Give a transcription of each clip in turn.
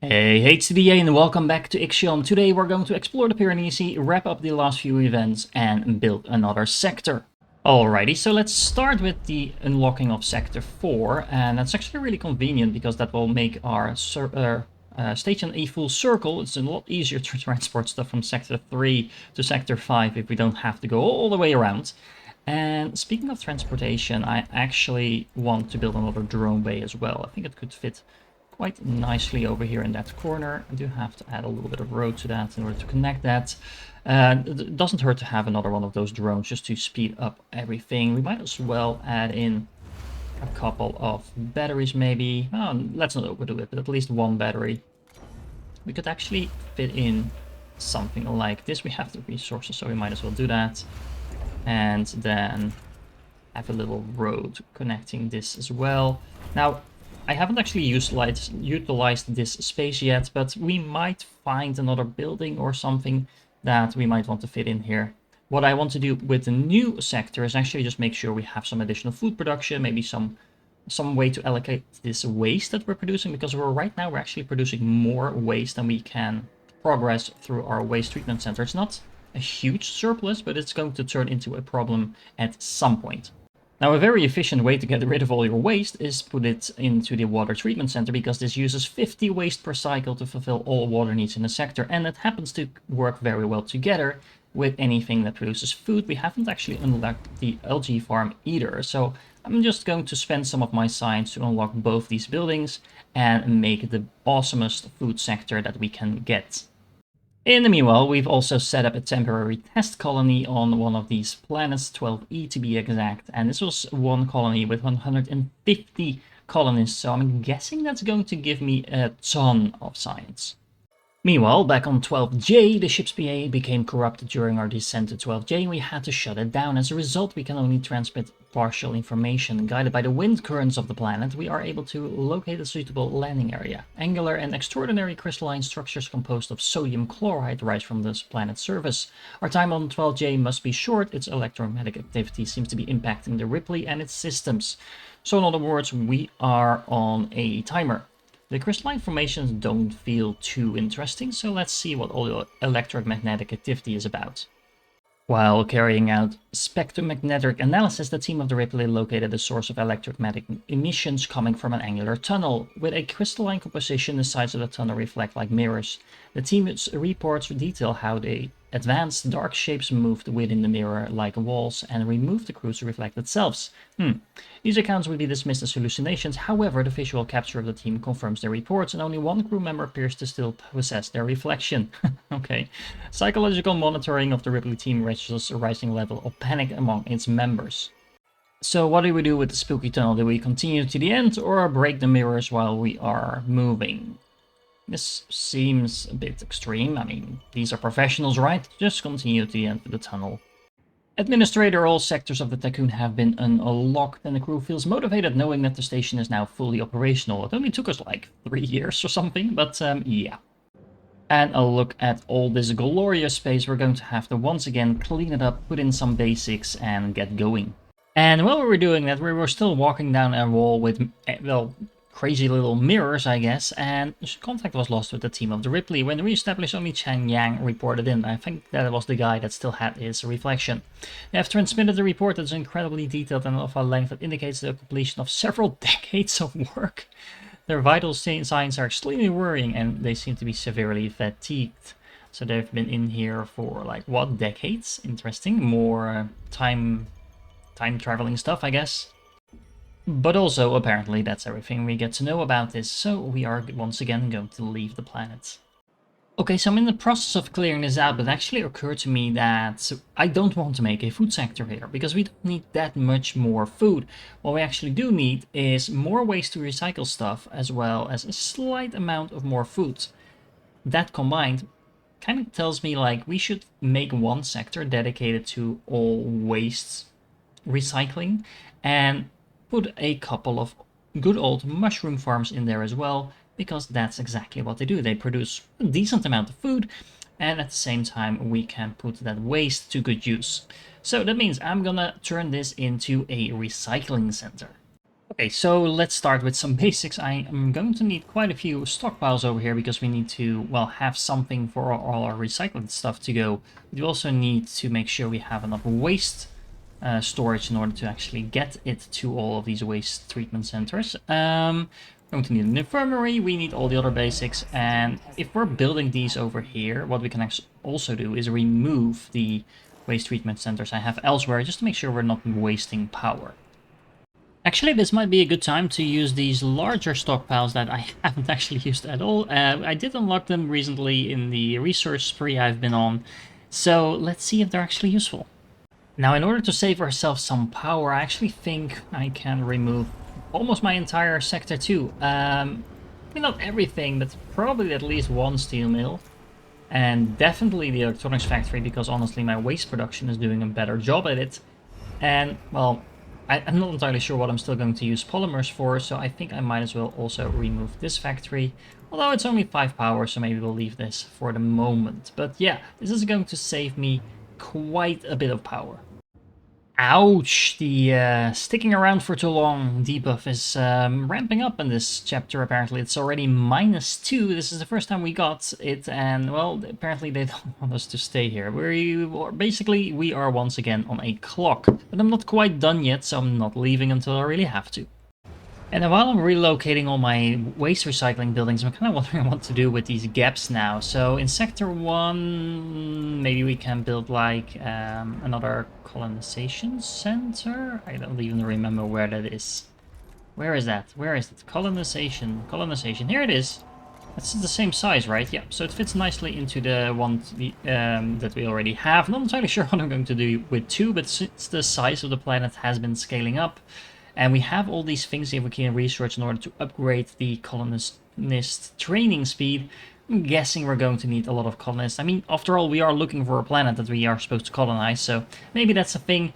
Hey HCDA and welcome back to Ixion. Today we're going to explore the Pyreneesi, wrap up the last few events and build another sector. Alrighty, so let's start with the unlocking of Sector 4, and that's actually really convenient because that will make our station a full circle. It's a lot easier to transport stuff from Sector 3 to Sector 5 if we don't have to go all the way around. And speaking of transportation, I actually want to build another drone bay as well. I think it could fit quite nicely over here in that corner. I do have to add a little bit of road to that in order to connect that. It doesn't hurt to have another one of those drones just to speed up everything. We might as well add in a couple of batteries maybe. Oh, let's not overdo it, but at least one battery. We could actually fit in something like this. We have the resources, so we might as well do that. And then have a little road connecting this as well. Now, I haven't actually utilized this space yet, but we might find another building or something that we might want to fit in here. What I want to do with the new sector is actually just make sure we have some additional food production, maybe some way to allocate this waste that we're producing, because right now we're actually producing more waste than we can progress through our waste treatment center. It's not a huge surplus, but it's going to turn into a problem at some point. Now, a very efficient way to get rid of all your waste is put it into the water treatment center, because this uses 50 waste per cycle to fulfill all water needs in the sector, and it happens to work very well together with anything that produces food. We haven't actually unlocked the algae farm either, so I'm just going to spend some of my science to unlock both these buildings and make the awesomest food sector that we can get. In the meanwhile, we've also set up a temporary test colony on one of these planets, 12E to be exact, and this was one colony with 150 colonists, so I'm guessing that's going to give me a ton of science. Meanwhile, back on 12J, the ship's PA became corrupted during our descent to 12J and we had to shut it down. As a result, we can only transmit partial information. Guided by the wind currents of the planet, we are able to locate a suitable landing area. Angular and extraordinary crystalline structures composed of sodium chloride rise from this planet's surface. Our time on 12J must be short. Its electromagnetic activity seems to be impacting the Ripley and its systems. So in other words, we are on a timer. The crystalline formations don't feel too interesting, so let's see what all the electromagnetic activity is about. While carrying out spectromagnetic analysis, the team of the Ripley located a source of electromagnetic emissions coming from an angular tunnel. With a crystalline composition, the sides of the tunnel reflect like mirrors. The team's reports detail how the advanced dark shapes moved within the mirror like walls and removed the crews to reflect themselves. These accounts would be dismissed as hallucinations. However, the visual capture of the team confirms their reports, and only one crew member appears to still possess their reflection. Okay. Psychological monitoring of the Ripley team registers a rising level of panic among its members. So what do we do with the spooky tunnel? Do we continue to the end or break the mirrors while we are moving? This seems a bit extreme. I mean, these are professionals, right? Just continue to the end of the tunnel. Administrator, all sectors of the Tycoon have been unlocked and the crew feels motivated knowing that the station is now fully operational. It only took us like 3 years or something, but yeah. And a look at all this glorious space. We're going to have to once again clean it up, put in some basics and get going. And while we were doing that, we were still walking down a wall with, well, crazy little mirrors, I guess, and contact was lost with the team of the Ripley. When re-established, only Chang Yang reported in. I think that was the guy that still had his reflection. They have transmitted a report that is incredibly detailed and of a length that indicates the completion of several decades of work. Their vital signs are extremely worrying and they seem to be severely fatigued. So they've been in here for like, what, decades? Interesting. More time traveling stuff, I guess. But also, apparently, that's everything we get to know about this, so we are once again going to leave the planet. Okay, so I'm in the process of clearing this out, but it actually occurred to me that I don't want to make a food sector here, because we don't need that much more food. What we actually do need is more ways to recycle stuff, as well as a slight amount of more food. That combined kind of tells me like we should make one sector dedicated to all waste recycling, and put a couple of good old mushroom farms in there as well, because that's exactly what they do. They produce a decent amount of food, and at the same time we can put that waste to good use. So that means I'm gonna turn this into a recycling center. Okay, so let's start with some basics. I am going to need quite a few stockpiles over here because we need to, well, have something for all our recycled stuff to go. We also need to make sure we have enough waste storage in order to actually get it to all of these waste treatment centers. We're going to need an infirmary, we need all the other basics, and if we're building these over here, what we can also do is remove the waste treatment centers I have elsewhere, just to make sure we're not wasting power. Actually, this might be a good time to use these larger stockpiles that I haven't actually used at all. I did unlock them recently in the research spree I've been on, so let's see if they're actually useful. Now, in order to save ourselves some power, I actually think I can remove almost my entire sector too. I mean, not everything, but probably at least one steel mill. And definitely the electronics factory, because honestly my waste production is doing a better job at it. And, well, I'm not entirely sure what I'm still going to use polymers for, so I think I might as well also remove this factory. Although it's only 5 power, so maybe we'll leave this for the moment. But yeah, this is going to save me quite a bit of power. Ouch! The sticking around for too long debuff is ramping up in this chapter, apparently. It's already -2. This is the first time we got it, and, well, apparently they don't want us to stay here. Basically, we are once again on a clock. But I'm not quite done yet, so I'm not leaving until I really have to. And while I'm relocating all my waste recycling buildings, I'm kind of wondering what to do with these gaps now. So in Sector 1, maybe we can build like another colonization center? I don't even remember where that is. Where is that? Where is it? Colonization. Here it is. That's the same size, right? Yeah, so it fits nicely into the one that we already have. Not entirely sure what I'm going to do with 2, but since the size of the planet has been scaling up, and we have all these things that we can research in order to upgrade the colonist training speed, I'm guessing we're going to need a lot of colonists. I mean, after all, we are looking for a planet that we are supposed to colonize, so maybe that's a thing.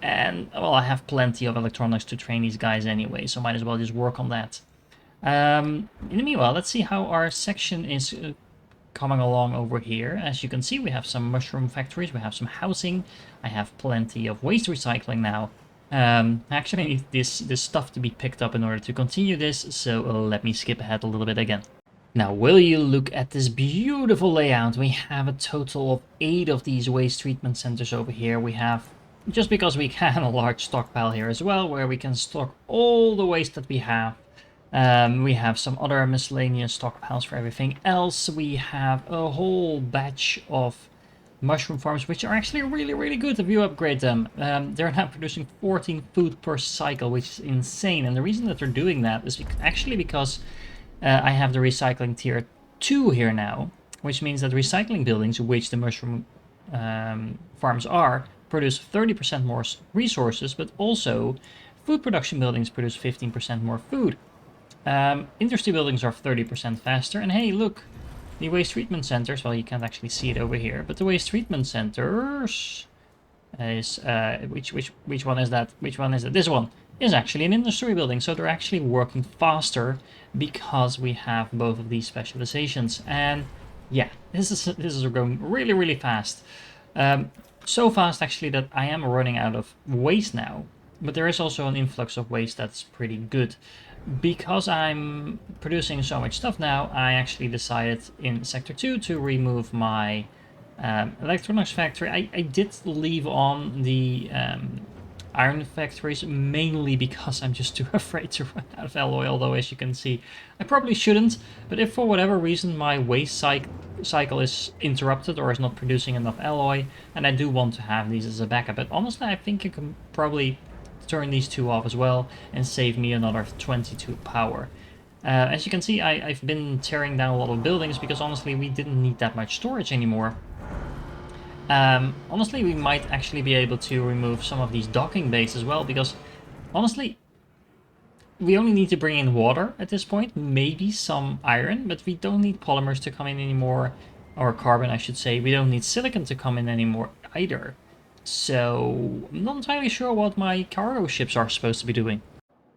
And, well, I have plenty of electronics to train these guys anyway, so might as well just work on that. In the meanwhile, let's see how our section is coming along over here. As you can see, we have some mushroom factories, we have some housing, I have plenty of waste recycling now. I actually need this stuff to be picked up in order to continue this, so let me skip ahead a little bit again. Now, will you look at this beautiful layout? We have a total of 8 of these waste treatment centers over here. We have, just because we can, a large stockpile here as well, where we can stock all the waste that we have. We have some other miscellaneous stockpiles for everything else. We have a whole batch of mushroom farms, which are actually really good if you upgrade them. They're now producing 14 food per cycle, which is insane. And the reason that they're doing that is actually because I have the recycling tier 2 here now, which means that recycling buildings, which the mushroom farms are, produce 30% more resources, but also food production buildings produce 15% more food. Industry buildings are 30% faster, and hey, look, the waste treatment centers, well, you can't actually see it over here, but the waste treatment centers is, which one is that? Which one is it? This one is actually an industry building, so they're actually working faster because we have both of these specializations. And yeah, this is going really fast. So fast actually that I am running out of waste now, but there is also an influx of waste that's pretty good. Because I'm producing so much stuff now, I actually decided in Sector 2 to remove my electronics factory. I did leave on the iron factories, mainly because I'm just too afraid to run out of alloy, although as you can see, I probably shouldn't. But if for whatever reason my waste cycle is interrupted or is not producing enough alloy, and I do want to have these as a backup, but honestly I think you can probably turn these 2 off as well and save me another 22 power. As you can see, I've been tearing down a lot of buildings because honestly we didn't need that much storage anymore. Honestly, we might actually be able to remove some of these docking bays as well, because honestly we only need to bring in water at this point, maybe some iron, but we don't need polymers to come in anymore, or carbon I should say. We don't need silicon to come in anymore either. So, I'm not entirely sure what my cargo ships are supposed to be doing.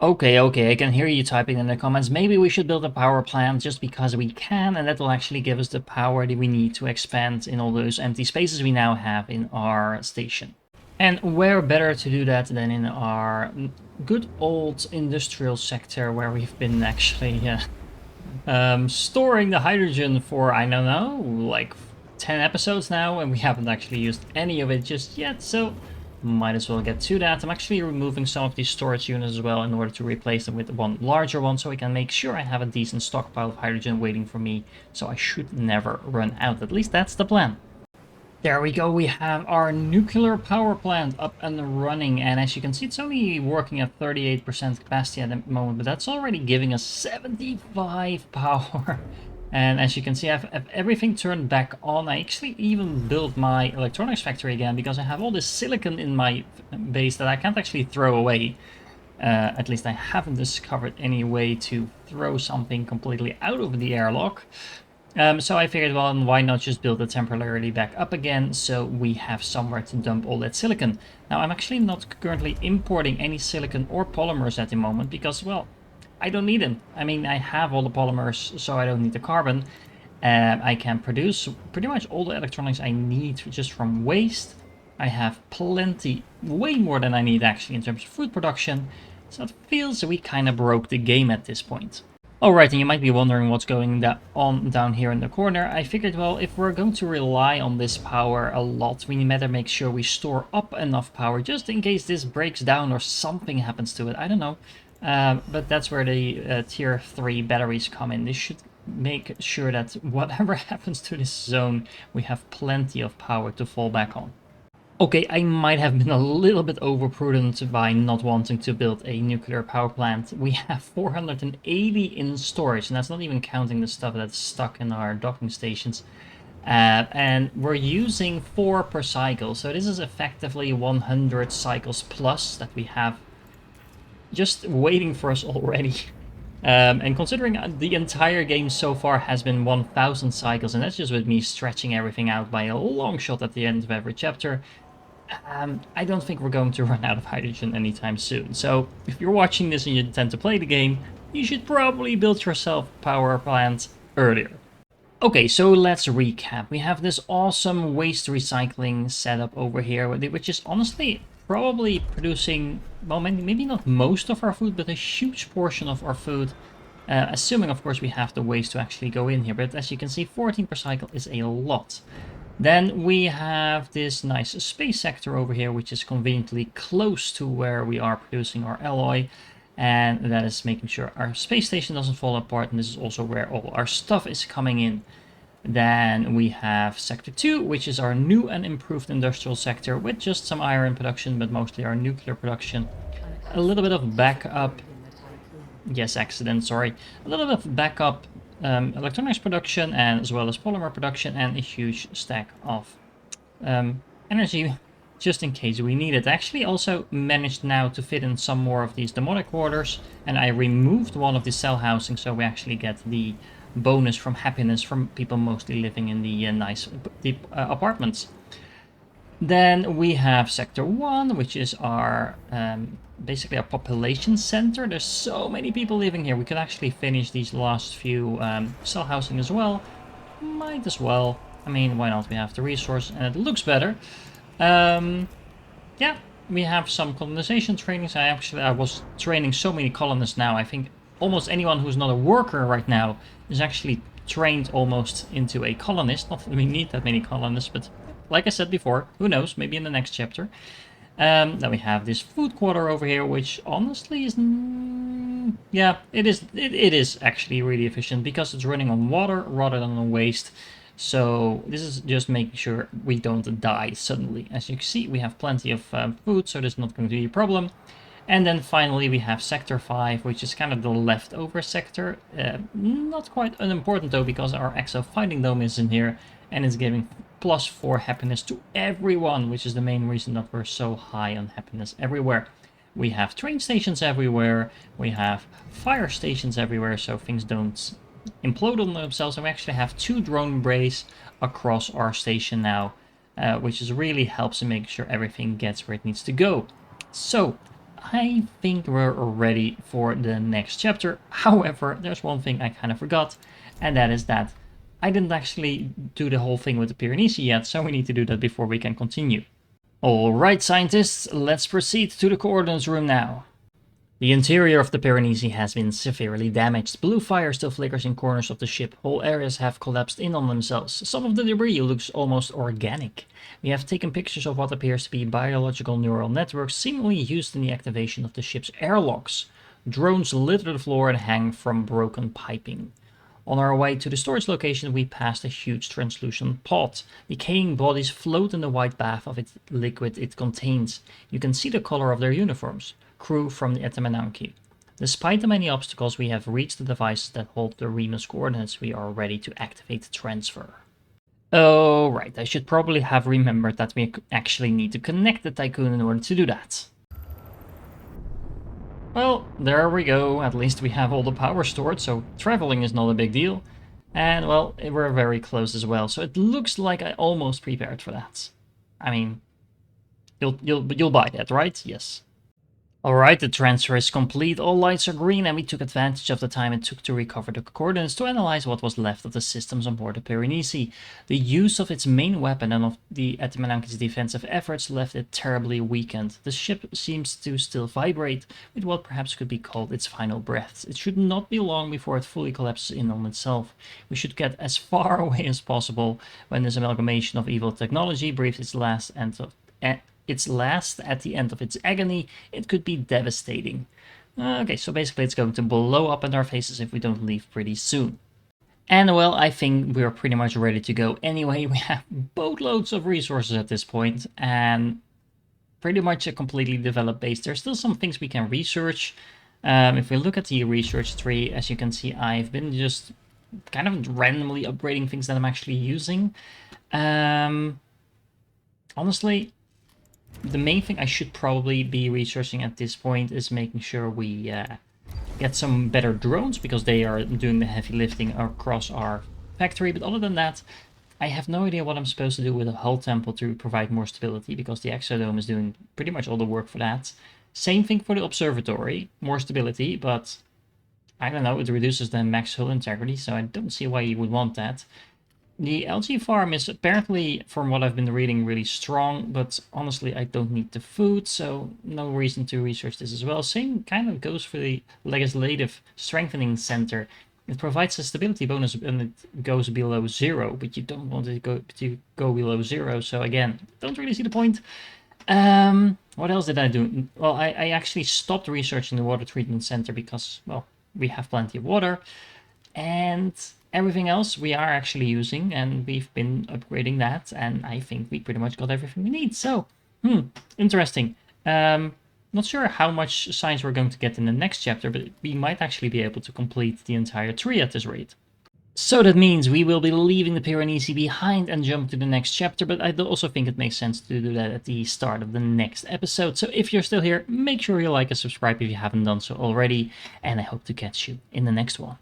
Okay, I can hear you typing in the comments. Maybe we should build a power plant just because we can, and that will actually give us the power that we need to expand in all those empty spaces we now have in our station. And where better to do that than in our good old industrial sector, where we've been actually storing the hydrogen for, I don't know, like 10 episodes now, and we haven't actually used any of it just yet, so might as well get to that. I'm actually removing some of these storage units as well in order to replace them with one larger one, so I can make sure I have a decent stockpile of hydrogen waiting for me, so I should never run out. At least that's the plan. There we go, we have our nuclear power plant up and running, and as you can see, it's only working at 38% capacity at the moment, but that's already giving us 75 power. And as you can see, I've everything turned back on. I actually even built my electronics factory again, because I have all this silicon in my base that I can't actually throw away. At least I haven't discovered any way to throw something completely out of the airlock. So I figured, well, why not just build it temporarily back up again, so we have somewhere to dump all that silicon. Now, I'm actually not currently importing any silicon or polymers at the moment, because, well, I don't need them. I mean, I have all the polymers, so I don't need the carbon. I can produce pretty much all the electronics I need just from waste. I have plenty, way more than I need actually in terms of food production, so it feels we kind of broke the game at this point. Alright, and you might be wondering what's going on down here in the corner. I figured, well, if we're going to rely on this power a lot, we better make sure we store up enough power just in case this breaks down or something happens to it. I don't know. But that's where the tier 3 batteries come in. This should make sure that whatever happens to this zone, we have plenty of power to fall back on. Okay, I might have been a little bit overprudent by not wanting to build a nuclear power plant. We have 480 in storage, and that's not even counting the stuff that's stuck in our docking stations. And we're using 4 per cycle, so this is effectively 100 cycles plus that we have just waiting for us already. And considering the entire game so far has been 1000 cycles, and that's just with me stretching everything out by a long shot at the end of every chapter, I don't think we're going to run out of hydrogen anytime soon. So if you're watching this and you intend to play the game, you should probably build yourself a power plant earlier. Okay, so let's recap. We have this awesome waste recycling setup over here, which is honestly probably producing, well, maybe not most of our food, but a huge portion of our food. Assuming, of course, we have the waste to actually go in here. But as you can see, 14 per cycle is a lot. Then we have this nice space sector over here, which is conveniently close to where we are producing our alloy. And that is making sure our space station doesn't fall apart. And this is also where all our stuff is coming in. Then we have sector 2, which is our new and improved industrial sector with just some iron production, but mostly our nuclear production. A little bit of backup. Yes, accident, sorry. A little bit of backup electronics production, and as well as polymer production, and a huge stack of energy just in case we need it. I actually also managed now to fit in some more of these demonic quarters, and I removed one of the cell housing, so we actually get the bonus from happiness from people mostly living in the nice deep apartments. Then we have sector 1, which is our basically our population center. There's so many people living here. We could actually finish these last few cell housing as well. Might as well. I mean, why not? We have the resource and it looks better. Yeah, we have some colonization trainings. I was training so many colonists now. I think almost anyone who's not a worker right now is actually trained almost into a colonist. Not that we need that many colonists, but like I said before, who knows, maybe in the next chapter. Then we have this food quarter over here, which honestly is... yeah, it is actually really efficient because it's running on water rather than on waste. So this is just making sure we don't die suddenly. As you can see, we have plenty of food, so there's not going to be a problem. And then finally we have sector 5, which is kind of the leftover sector. Not quite unimportant though, because our exo fighting dome is in here and it's giving +4 happiness to everyone, which is the main reason that we're so high on happiness everywhere. We have train stations everywhere, we have fire stations everywhere, so things don't implode on themselves, and we actually have 2 drone bays across our station now, which is really helps in making sure everything gets where it needs to go. So I think we're ready for the next chapter. However, there's one thing I kind of forgot, and that is that I didn't actually do the whole thing with the Pyreneesi yet, so we need to do that before we can continue. Alright scientists, let's proceed to the coordinates room now. The interior of the Pyreneesi has been severely damaged. Blue fire still flickers in corners of the ship. Whole areas have collapsed in on themselves. Some of the debris looks almost organic. We have taken pictures of what appears to be biological neural networks seemingly used in the activation of the ship's airlocks. Drones litter the floor and hang from broken piping. On our way to the storage location, we passed a huge translucent pot. Decaying bodies float in the white bath of its liquid it contains. You can see the color of their uniforms. Crew from the Etamananki. Despite the many obstacles, we have reached the devices that hold the Remus coordinates. We are ready to activate the transfer. Oh, right, I should probably have remembered that we actually need to connect the Tycoon in order to do that. Well, there we go. At least we have all the power stored, so traveling is not a big deal. And, well, we're very close as well, so it looks like I almost prepared for that. I mean, you'll buy that, right? Yes. Alright, the transfer is complete, all lights are green, and we took advantage of the time it took to recover the coordinates to analyze what was left of the systems on board the Pyreneesi. The use of its main weapon and of the Etamananki's defensive efforts left it terribly weakened. The ship seems to still vibrate, with what perhaps could be called its final breaths. It should not be long before it fully collapses in on itself. We should get as far away as possible when this amalgamation of evil technology breathes its last at the end of its agony. It could be devastating. Okay, so basically it's going to blow up in our faces if we don't leave pretty soon. And well, I think we're pretty much ready to go anyway. We have boatloads of resources at this point and pretty much a completely developed base. There's still some things we can research. If we look at the research tree, as you can see, I've been just kind of randomly upgrading things that I'm actually using. Honestly, the main thing I should probably be researching at this point is making sure we get some better drones, because they are doing the heavy lifting across our factory. But other than that, I have no idea what I'm supposed to do with a hull temple to provide more stability, because the exodome is doing pretty much all the work for that. Same thing for the observatory, more stability, but I don't know, it reduces the max hull integrity, so I don't see why you would want that. The algae farm is apparently, from what I've been reading, really strong, but honestly I don't need the food, so no reason to research this as well. Same kind of goes for the Legislative Strengthening Center. It provides a stability bonus and it goes below 0, but you don't want it to go below 0, so again, don't really see the point. What else did I do? Well, I actually stopped researching the water treatment center because, well, we have plenty of water. And everything else we are actually using, and we've been upgrading that, and I think we pretty much got everything we need. So, interesting. Not sure how much science we're going to get in the next chapter, but we might actually be able to complete the entire tree at this rate. So that means we will be leaving the Pyreneesi behind and jump to the next chapter, but I also think it makes sense to do that at the start of the next episode. So if you're still here, make sure you like and subscribe if you haven't done so already, and I hope to catch you in the next one.